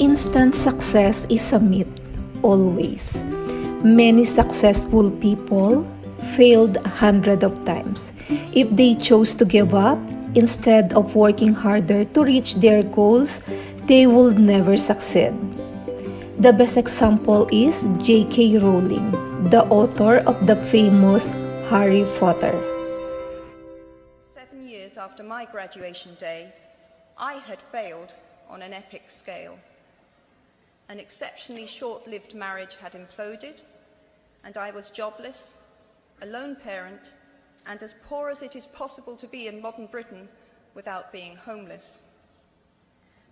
Instant success is a myth, always. Many successful people failed hundreds of times. If they chose to give up, instead of working harder to reach their goals, they will never succeed. The best example is J.K. Rowling, the author of the famous Harry Potter. 7 years after my graduation day, I had failed on an epic scale. An exceptionally short-lived marriage had imploded, and I was jobless, a lone parent, and as poor as it is possible to be in modern Britain without being homeless.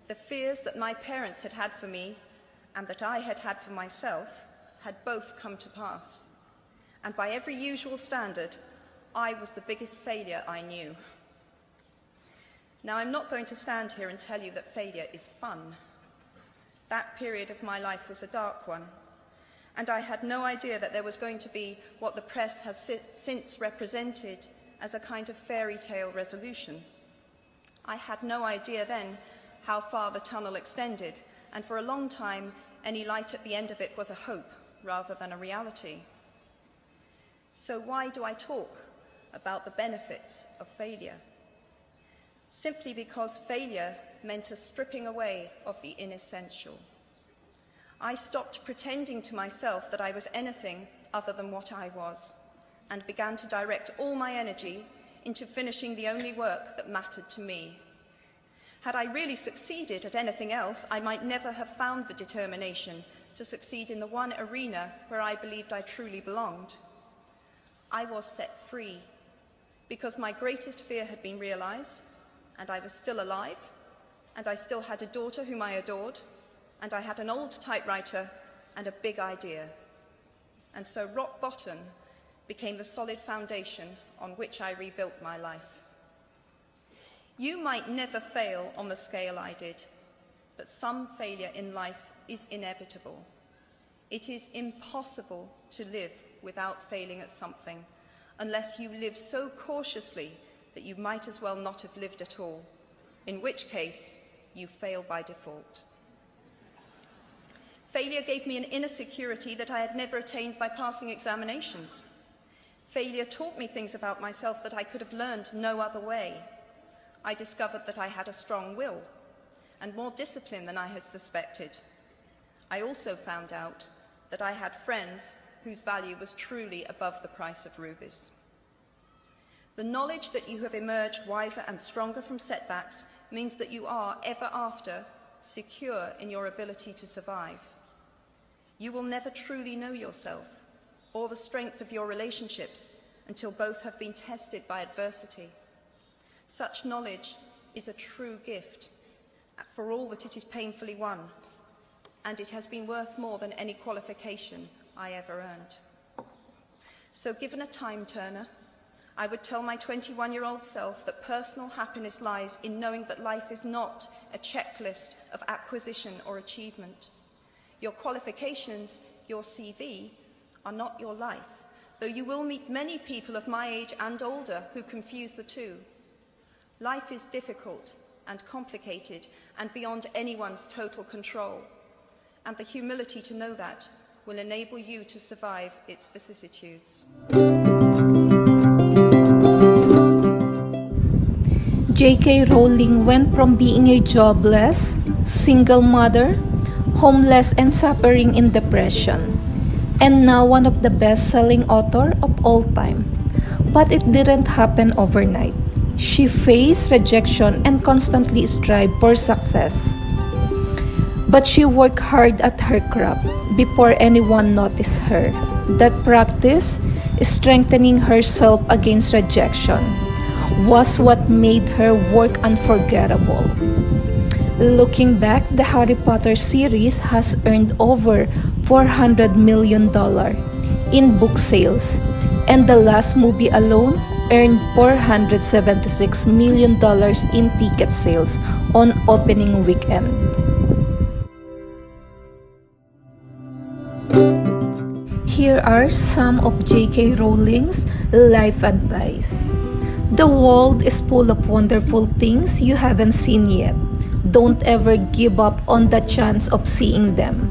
The fears that my parents had had for me and that I had had for myself had both come to pass. And by every usual standard, I was the biggest failure I knew. Now, I'm not going to stand here and tell you that failure is fun. That period of my life was a dark one, and I had no idea that there was going to be what the press has since represented as a kind of fairy tale resolution. I had no idea then how far the tunnel extended, and for a long time, any light at the end of it was a hope rather than a reality. So why do I talk about the benefits of failure? Simply because failure meant a stripping away of the inessential. I stopped pretending to myself that I was anything other than what I was, and began to direct all my energy into finishing the only work that mattered to me. Had I really succeeded at anything else, I might never have found the determination to succeed in the one arena where I believed I truly belonged. I was set free because my greatest fear had been realized, and I was still alive, and I still had a daughter whom I adored, and I had an old typewriter and a big idea. And so rock bottom became the solid foundation on which I rebuilt my life. You might never fail on the scale I did, but some failure in life is inevitable. It is impossible to live without failing at something, unless you live so cautiously that you might as well not have lived at all, in which case you fail by default. Failure gave me an inner security that I had never attained by passing examinations. Failure taught me things about myself that I could have learned no other way. I discovered that I had a strong will and more discipline than I had suspected. I also found out that I had friends whose value was truly above the price of rubies. The knowledge that you have emerged wiser and stronger from setbacks means that you are, ever after, secure in your ability to survive. You will never truly know yourself or the strength of your relationships until both have been tested by adversity. Such knowledge is a true gift for all that it is painfully won, and it has been worth more than any qualification I ever earned. So given a time turner, I would tell my 21-year-old self that personal happiness lies in knowing that life is not a checklist of acquisition or achievement. Your qualifications, your CV, are not your life, though you will meet many people of my age and older who confuse the two. Life is difficult and complicated and beyond anyone's total control, and the humility to know that will enable you to survive its vicissitudes. J.K. Rowling went from being a jobless, single mother, homeless and suffering in depression, and now one of the best-selling authors of all time. But it didn't happen overnight. She faced rejection and constantly strived for success. But she worked hard at her craft before anyone noticed her. That practice, strengthening herself against rejection, was what made her work unforgettable. Looking back, the Harry Potter series has earned over $400 million in book sales, and the last movie alone earned $476 million in ticket sales on opening weekend. Here are some of J.K. Rowling's life advice. The world is full of wonderful things you haven't seen yet. Don't ever give up on the chance of seeing them.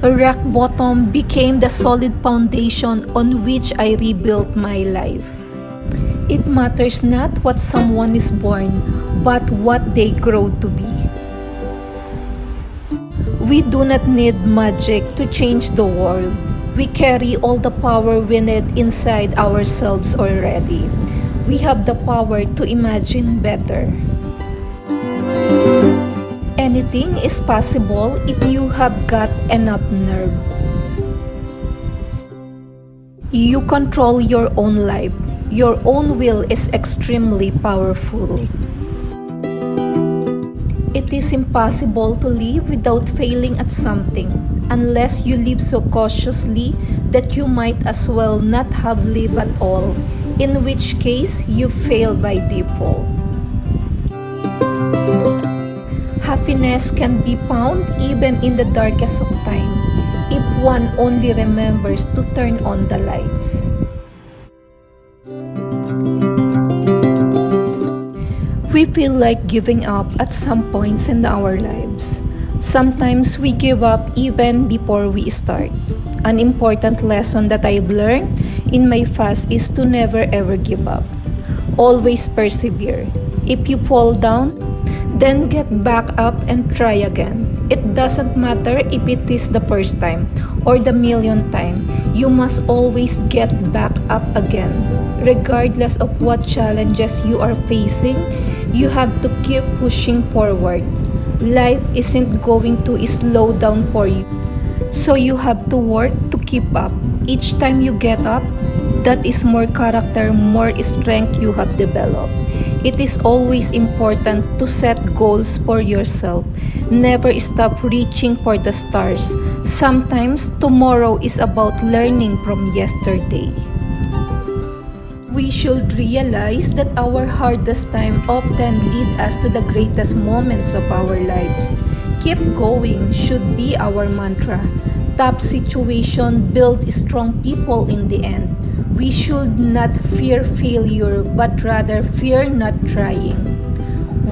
Rock bottom became the solid foundation on which I rebuilt my life. It matters not what someone is born, but what they grow to be. We do not need magic to change the world. We carry all the power we need inside ourselves already. We have the power to imagine better. Anything is possible if you have got enough nerve. You control your own life. Your own will is extremely powerful. It is impossible to live without failing at something, unless you live so cautiously that you might as well not have lived at all, in which case you fail by default. Happiness can be found even in the darkest of time, if one only remembers to turn on the lights. We feel like giving up at some points in our lives. Sometimes we give up even before we start. An important lesson that I've learned in my fast is to never ever give up. Always persevere. If you fall down, then get back up and try again. It doesn't matter if it is the first time or the millionth time. You must always get back up again. Regardless of what challenges you are facing, you have to keep pushing forward. Life isn't going to slow down for you, so you have to work to keep up. Each time you get up, that is more character, more strength you have developed. It is always important to set goals for yourself. Never stop reaching for the stars. Sometimes tomorrow is about learning from yesterday. We should realize that our hardest time often lead us to the greatest moments of our lives. Keep going should be our mantra. Tough situation build strong people in the end. We should not fear failure, but rather fear not trying.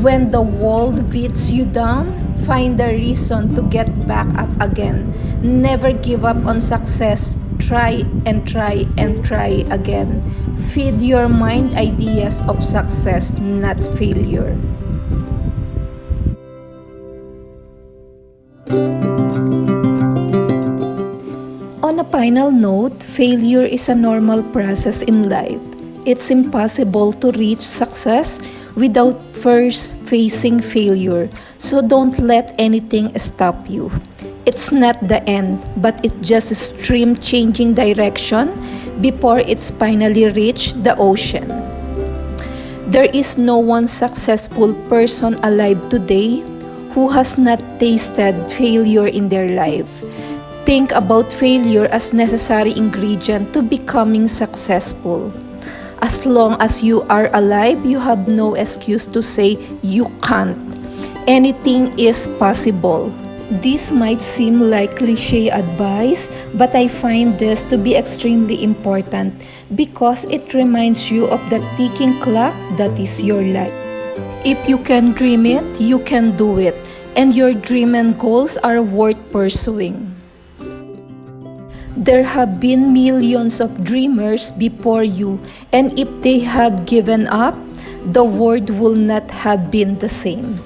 When the world beats you down, find a reason to get back up again. Never give up on success. Try and try and try again. Feed your mind ideas of success, not failure. On a final note, failure is a normal process in life. It's impossible to reach success without first facing failure, so don't let anything stop you. It's not the end, but it's just a stream changing direction before it's finally reached the ocean. There is no one successful person alive today who has not tasted failure in their life. Think about failure as necessary ingredient to becoming successful. As long as you are alive, you have no excuse to say you can't. Anything is possible. This might seem like cliche advice, but I find this to be extremely important because it reminds you of the ticking clock that is your life. If you can dream it, you can do it, and your dream and goals are worth pursuing. There have been millions of dreamers before you, and if they have given up, the world will not have been the same.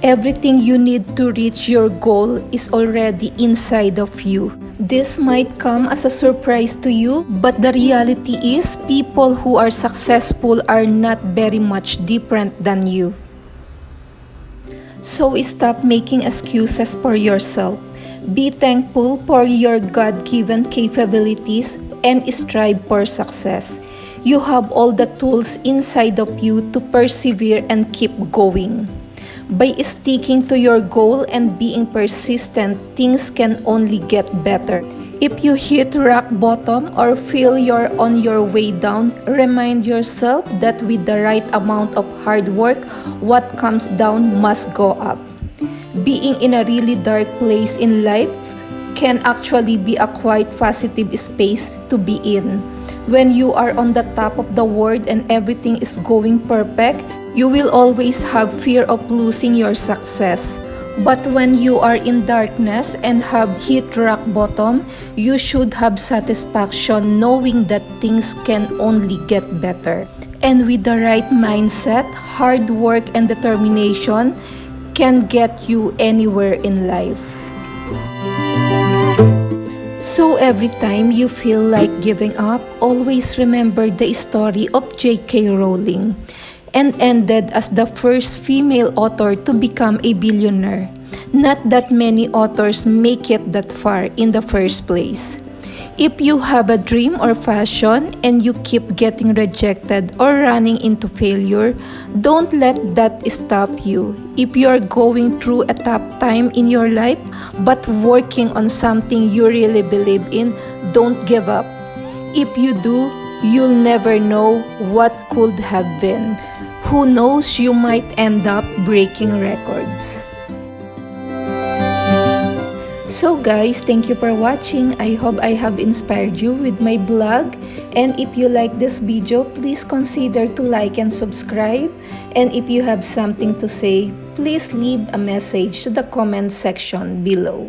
Everything you need to reach your goal is already inside of you. This might come as a surprise to you, but the reality is people who are successful are not very much different than you. So stop making excuses for yourself. Be thankful for your God-given capabilities and strive for success. You have all the tools inside of you to persevere and keep going. By sticking to your goal and being persistent, things can only get better. If you hit rock bottom or feel you're on your way down, remind yourself that with the right amount of hard work, what comes down must go up. Being in a really dark place in life can actually be a quite positive space to be in. When you are on the top of the world and everything is going perfect, You will always have fear of losing your success. But when you are in darkness and have hit rock bottom, you should have satisfaction knowing that things can only get better. And with the right mindset, hard work and determination can get you anywhere in life. So every time you feel like giving up, always remember the story of J.K. Rowling, and ended as the first female author to become a billionaire. Not that many authors make it that far in the first place. If you have a dream or passion and you keep getting rejected or running into failure, don't let that stop you. If you are going through a tough time in your life but working on something you really believe in, don't give up. If you do, you'll never know what could have been. Who knows, you might end up breaking records. So guys, thank you for watching. I hope I have inspired you with my blog. And if you like this video, please consider to like and subscribe. And if you have something to say, please leave a message to the comment section below.